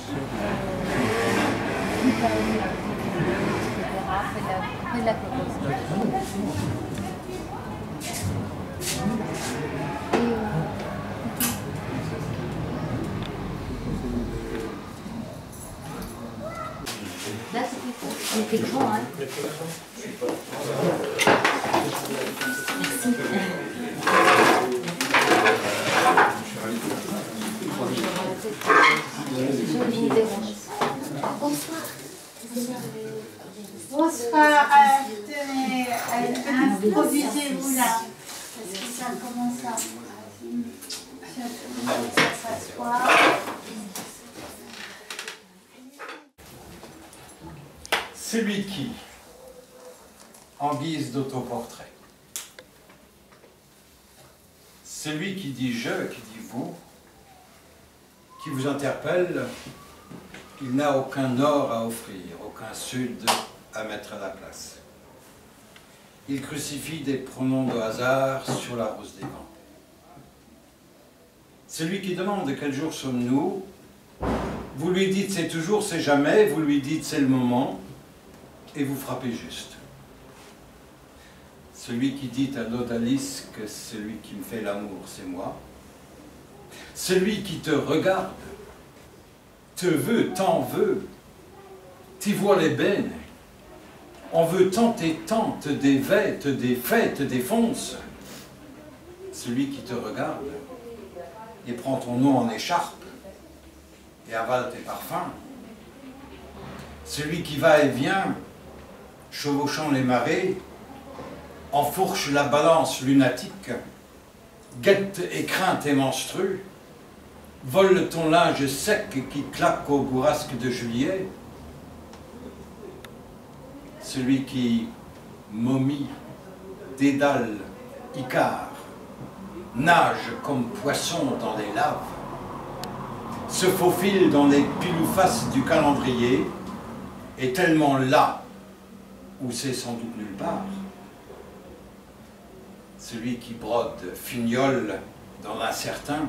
Là, c'est quelque chose, hein. Merci. Bonsoir. Bonsoir, tenez, introduisez-vous là, parce que ça commence à s'asseoir. Celui qui, en guise d'autoportrait, celui qui dit je, qui dit vous, qui vous interpelle, il n'a aucun nord à offrir, aucun sud à mettre à la place. Il crucifie des pronoms de hasard sur la rose des vents. Celui qui demande quel jour sommes-nous, vous lui dites c'est toujours, c'est jamais, vous lui dites c'est le moment, et vous frappez juste. Celui qui dit à l'odalisque que celui qui me fait l'amour, c'est moi. Celui qui te regarde, te veut, t'en veut, t'y vois les bennes. On veut tant et tant, te dévait, te défait, te défonce. Celui qui te regarde et prend ton nom en écharpe et avale tes parfums. Celui qui va et vient, chevauchant les marées, enfourche la balance lunatique, guette et craint tes menstrues, vole ton linge sec qui claque au bourrasque de juillet. Celui qui momie, dédale, Icare, nage comme poisson dans les laves, se faufile dans les pile-ou-face du calendrier, est tellement là où c'est sans doute nulle part. Celui qui brode, fignole dans l'incertain,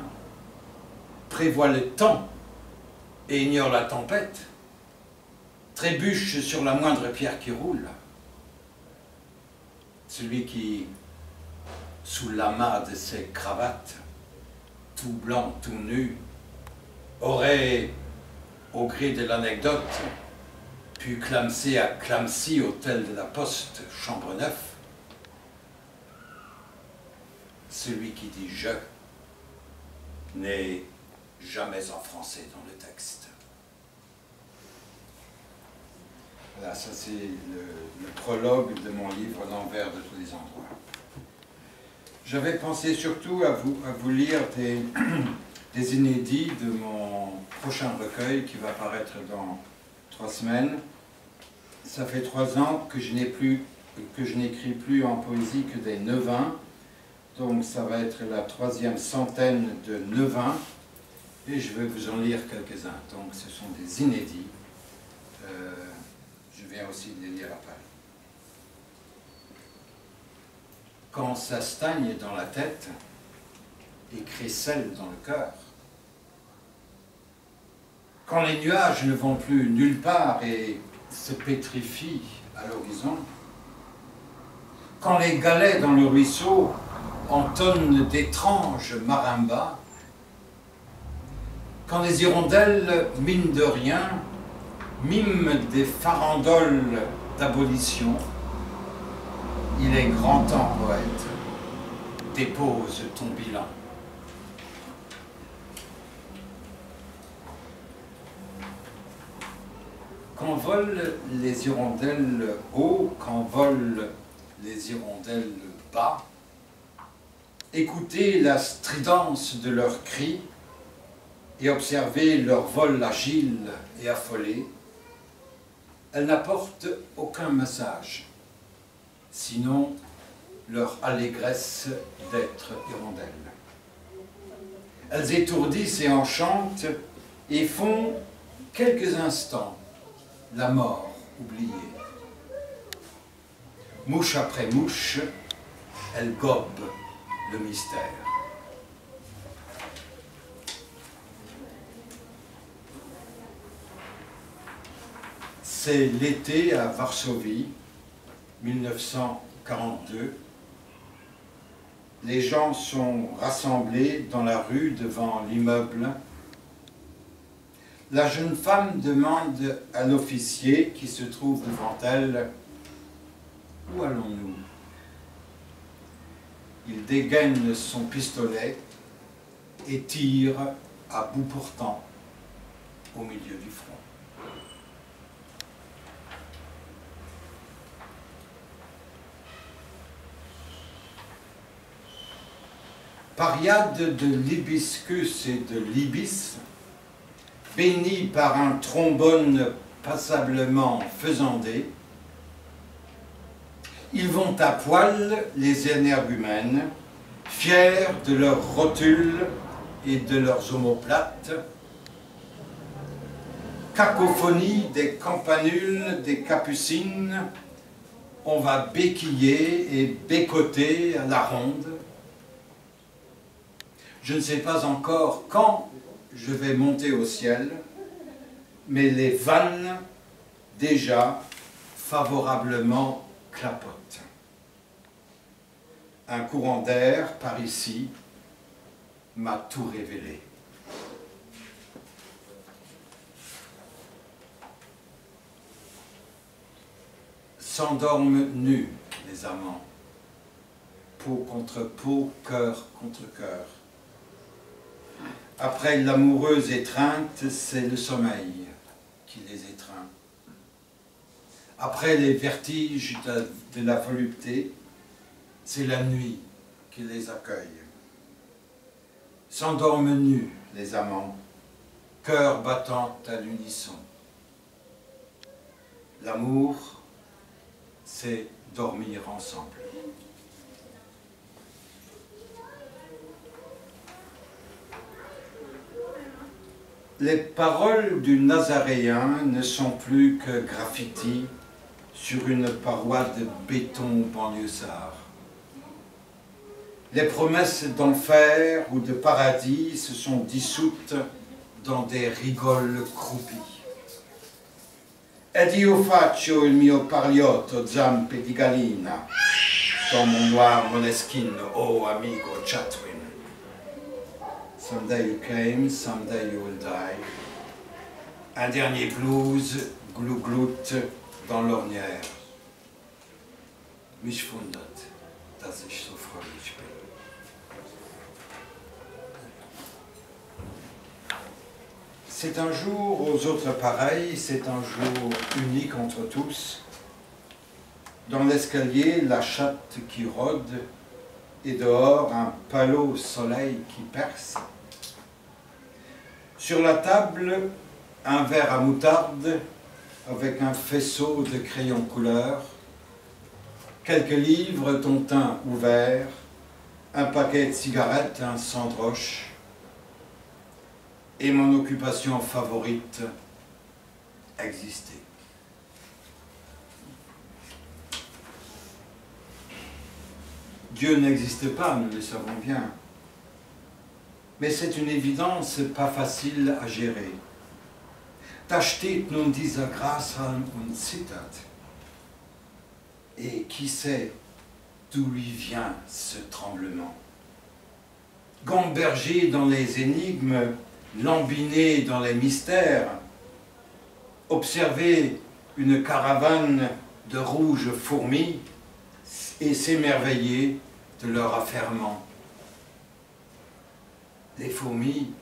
prévoit le temps et ignore la tempête, trébuche sur la moindre pierre qui roule. Celui qui, sous l'amas de ses cravates, tout blanc, tout nu, aurait, au gré de l'anecdote, pu clamser à Clamcy, hôtel de la Poste, chambre 9. Celui qui dit « je » n'est jamais en français dans le texte. Voilà, ça c'est le prologue de mon livre « L'envers de tous les endroits ». J'avais pensé surtout à vous lire des inédits de mon prochain recueil qui va paraître dans 3 semaines. Ça fait 3 ans que je n'écris plus en poésie que des neuvains. Donc ça va être la 3e centaine de neuvains. Et je vais vous en lire quelques-uns. Donc ce sont des inédits. Je viens aussi de les lire après. Quand ça stagne dans la tête et crécelle dans le cœur, quand les nuages ne vont plus nulle part et se pétrifient à l'horizon, quand les galets dans le ruisseau entonnent d'étranges marimbas, quand les hirondelles, mine de rien, miment des farandoles d'abolition, il est grand temps, poète, dépose ton bilan. Quand volent les hirondelles haut, quand volent les hirondelles bas, écoutez la stridence de leurs cris et observez leur vol agile et affolé. Elles n'apportent aucun message, sinon leur allégresse d'être hirondelles. Elles étourdissent et enchantent et font quelques instants la mort oubliée. Mouche après mouche, elles gobent le mystère. c'est l'été à Varsovie, 1942. Les gens sont rassemblés dans la rue devant l'immeuble. La jeune femme demande à l'officier qui se trouve devant elle « Où allons-nous » Il dégaine son pistolet et tire à bout portant au milieu du front. Pariade de l'hibiscus et de l'ibis, béni par un trombone passablement faisandé, ils vont à poil, les énergumènes, fiers de leurs rotules et de leurs omoplates. Cacophonie des campanules, des capucines, on va béquiller et bécoter à la ronde. Je ne sais pas encore quand je vais monter au ciel, mais les vannes déjà favorablement clapotent. Un courant d'air par ici m'a tout révélé. S'endorment nus les amants, peau contre peau, cœur contre cœur. Après l'amoureuse étreinte, c'est le sommeil qui les étreint. Après les vertiges de la volupté, c'est la nuit qui les accueille. S'endorment nus les amants, cœur battant à l'unisson. L'amour, c'est dormir ensemble. Les paroles du Nazaréen ne sont plus que graffiti sur une paroi de béton banlieusard. Les promesses d'enfer ou de paradis se sont dissoutes dans des rigoles croupies. Ed io faccio il mio parliotto zampe di gallina dans mon noir Moleskine, oh amigo Chatwin. Someday you came, someday you will die. Un dernier blues, glouglout dans l'ornière. Mich wundert, dass ich so fröhlich bin. C'est un jour aux autres pareils, c'est un jour unique entre tous. Dans l'escalier, la chatte qui rôde, et dehors, un palot soleil qui perce. Sur la table, un verre à moutarde avec un faisceau de crayons couleur, quelques livres dont un ouvert, un paquet de cigarettes, un sandroche, et mon occupation favorite, exister. Dieu n'existe pas, nous le savons bien. Mais c'est une évidence pas facile à gérer. Da steht nun dieser Grashalm und zittert. Et qui sait d'où lui vient ce tremblement? Gamberger dans les énigmes, lambiner dans les mystères, observer une caravane de rouges fourmis et s'émerveiller de leur affairement. Les fourmis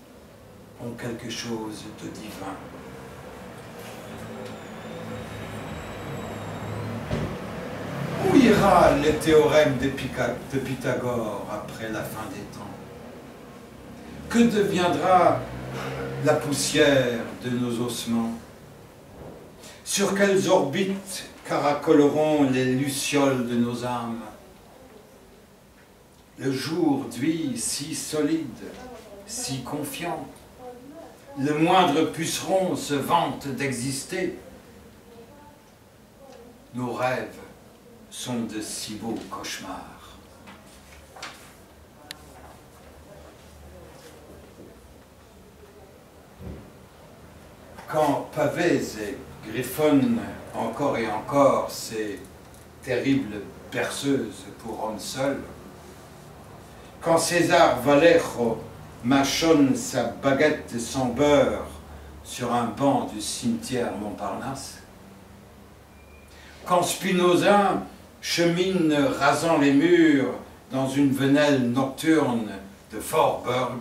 ont quelque chose de divin. Où ira le théorème de Pythagore après la fin des temps? Que deviendra la poussière de nos ossements? Sur quelles orbites caracoleront les lucioles de nos âmes? Le jour d'huile si solide, si confiant, le moindre puceron se vante d'exister. Nos rêves sont de si beaux cauchemars. quand pavés et griffonnent encore et encore ces terribles perceuses pour hommes seuls, quand César Vallejo mâchonne sa baguette sans beurre sur un banc du cimetière Montparnasse, quand Spinoza chemine rasant les murs dans une venelle nocturne de Forburg,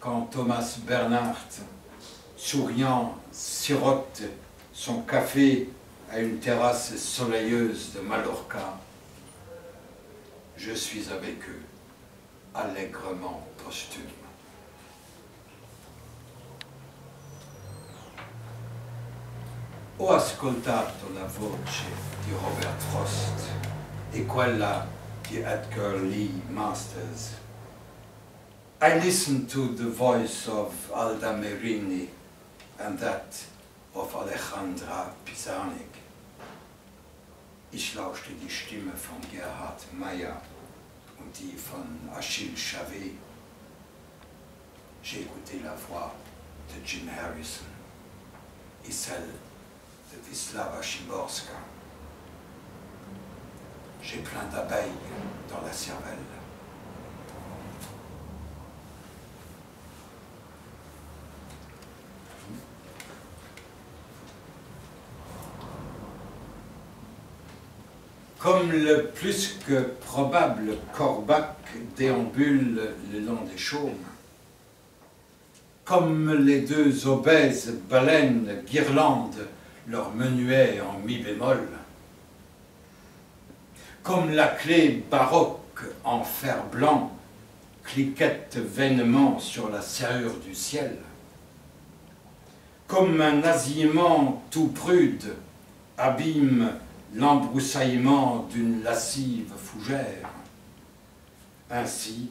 quand Thomas Bernhardt, souriant, sirote son café à une terrasse soleilleuse de Mallorca, je suis avec eux, allègrement posthume. Ho ascoltato la voce di Robert Frost e quella di Edgar Lee Masters. I listened to the voice of Alda Merini and that of Alejandra Pizarnik. Ich lauschte die Stimme von Gerhard Meyer und die von Achille Chavez. J'ai écouté la voix de Jim Harrison et celle de Wisława Szymborska. J'ai plein d'abeilles dans la cervelle. Comme le plus que probable Corbac déambule le long des chaumes, comme les deux obèses baleines guirlandent leur menuet en mi bémol, comme la clé baroque en fer blanc cliquette vainement sur la serrure du ciel, comme un nasillement tout prude abîme l'embroussaillement d'une lascive fougère. Ainsi,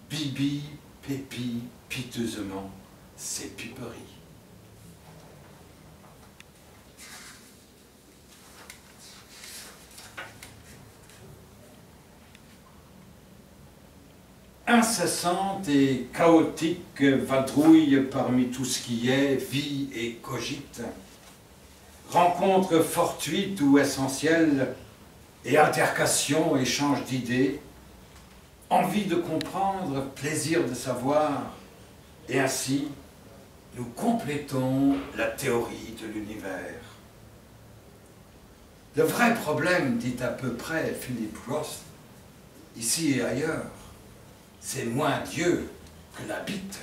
Bibi pépit piteusement ses piperies. Incessante et chaotique vadrouille parmi tout ce qui est, vit et cogite, rencontre fortuite ou essentielle et altercation, échange d'idées, envie de comprendre, plaisir de savoir, et ainsi nous complétons la théorie de l'univers. Le vrai problème, dit à peu près Philip Roth, ici et ailleurs, c'est moins Dieu que la bite.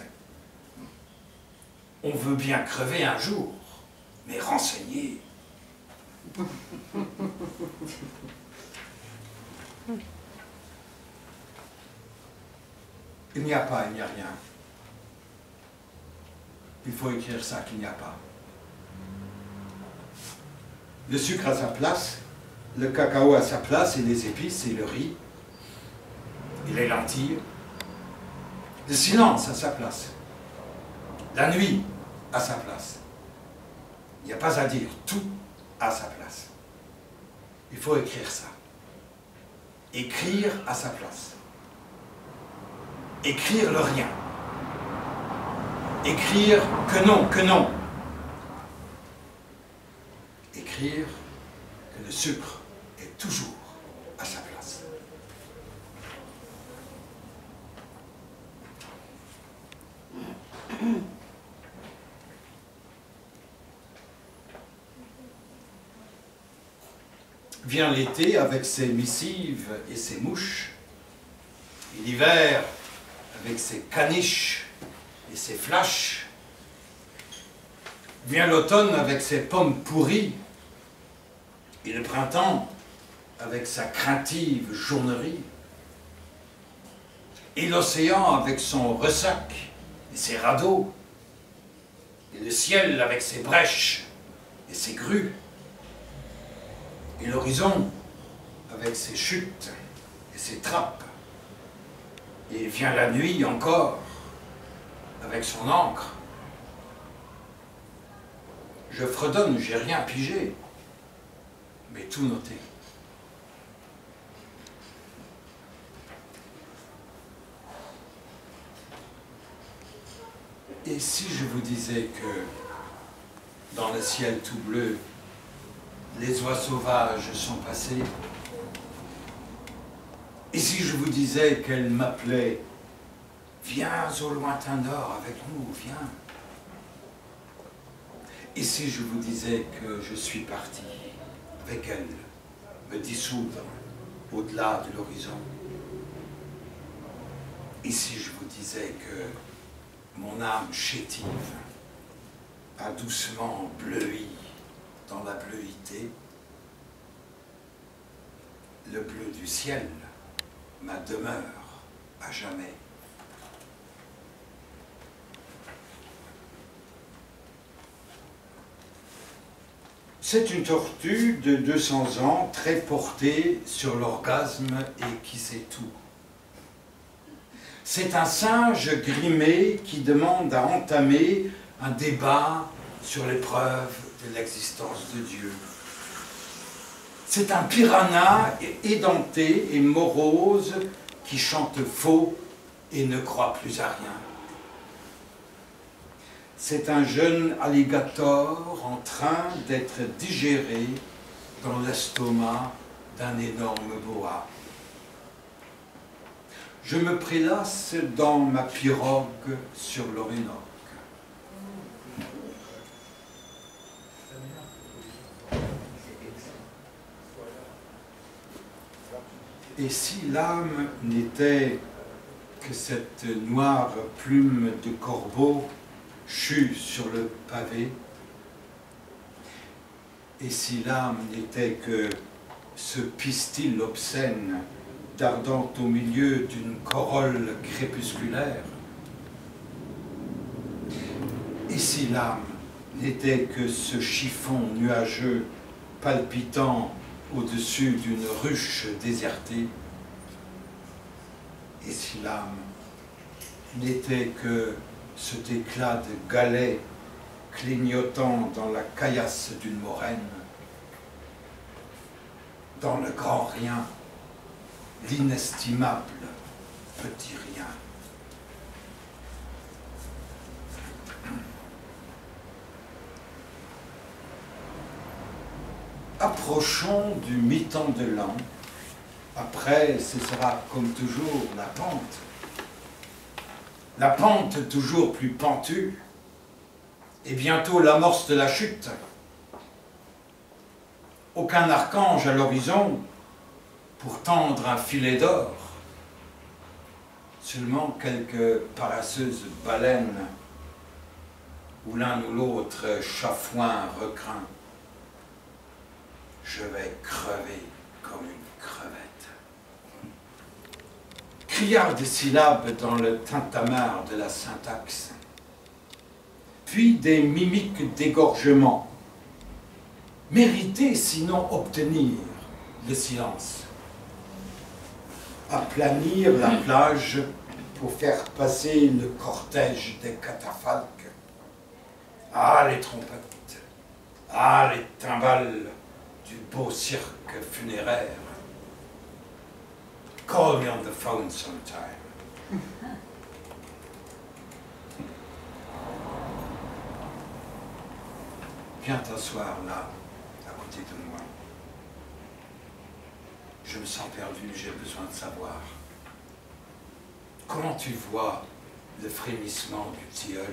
On veut bien crever un jour, mais renseigner. Il n'y a pas, il n'y a rien. Il faut écrire ça qu'il n'y a pas. Le sucre à sa place, le cacao à sa place, et les épices, et le riz, et les lentilles. Le silence à sa place. La nuit à sa place. Il n'y a pas à dire, tout à sa place. Il faut écrire ça. Écrire à sa place. Écrire le rien. Écrire que non, que non. Écrire que le sucre est toujours à sa place. Vient l'été avec ses missives et ses mouches, et l'hiver avec ses caniches et ses flashs. Vient l'automne avec ses pommes pourries, et le printemps avec sa craintive journerie, et l'océan avec son ressac et ses radeaux, et le ciel avec ses brèches et ses grues, et l'horizon avec ses chutes et ses trappes, et vient la nuit encore avec son encre. Je fredonne, j'ai rien pigé, mais tout noté. Et si je vous disais que dans le ciel tout bleu, les oies sauvages sont passées? Et si je vous disais qu'elle m'appelait, viens au lointain nord avec nous, viens. Et si je vous disais que je suis parti avec elle, me dissoudre au-delà de l'horizon? Et si je vous disais que mon âme chétive a doucement bleui dans la bleuité, le bleu du ciel, ma demeure à jamais. C'est une tortue de 200 ans, très portée sur l'orgasme et qui sait tout. C'est un singe grimé qui demande à entamer un débat sur les preuves de l'existence de Dieu. C'est un piranha édenté et morose qui chante faux et ne croit plus à rien. C'est un jeune alligator en train d'être digéré dans l'estomac d'un énorme boa. Je me prélasse dans ma pirogue sur l'Orénoque. Et si l'âme n'était que cette noire plume de corbeau chue sur le pavé, et si l'âme n'était que ce pistil obscène dardant au milieu d'une corolle crépusculaire, et si l'âme n'était que ce chiffon nuageux palpitant au-dessus d'une ruche désertée, et si l'âme n'était que cet éclat de galets clignotant dans la caillasse d'une moraine, dans le grand rien, l'inestimable petit rien. Approchons du mi-temps de l'an. Après, ce sera comme toujours la pente. La pente toujours plus pentue, et bientôt l'amorce de la chute. Aucun archange à l'horizon pour tendre un filet d'or. Seulement quelques paresseuses baleines, ou l'un ou l'autre chafouin recrin. Je vais crever comme une crevette. Criards de syllabes dans le tintamarre de la syntaxe, puis des mimiques d'égorgement, mériter sinon obtenir le silence, aplanir la plage pour faire passer le cortège des catafalques. Ah, les trompettes, ah, les timbales du beau cirque funéraire. Call me on the phone sometime. Viens t'asseoir là, à côté de moi. Je me sens perdu, j'ai besoin de savoir. Comment tu vois le frémissement du tilleul?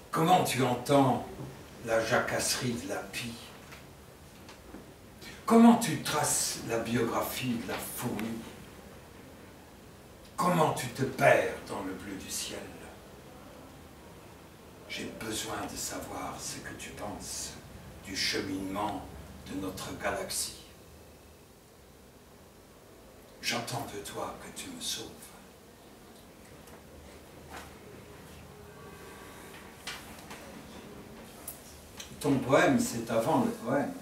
Comment tu entends la jacasserie de la pie? Comment tu traces la biographie de la fourmi? Comment tu te perds dans le bleu du ciel? J'ai besoin de savoir ce que tu penses du cheminement de notre galaxie. J'attends de toi que tu me sauves. Ton poème, c'est avant le poème.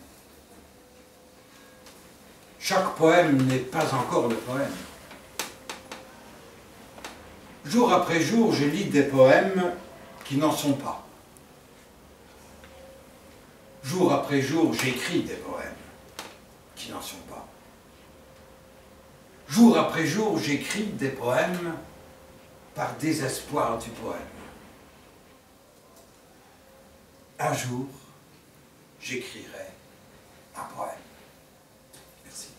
Chaque poème n'est pas encore le poème. Jour après jour, je lis des poèmes qui n'en sont pas. Jour après jour, j'écris des poèmes qui n'en sont pas. Jour après jour, j'écris des poèmes par désespoir du poème. Un jour, j'écrirai un poème. Merci.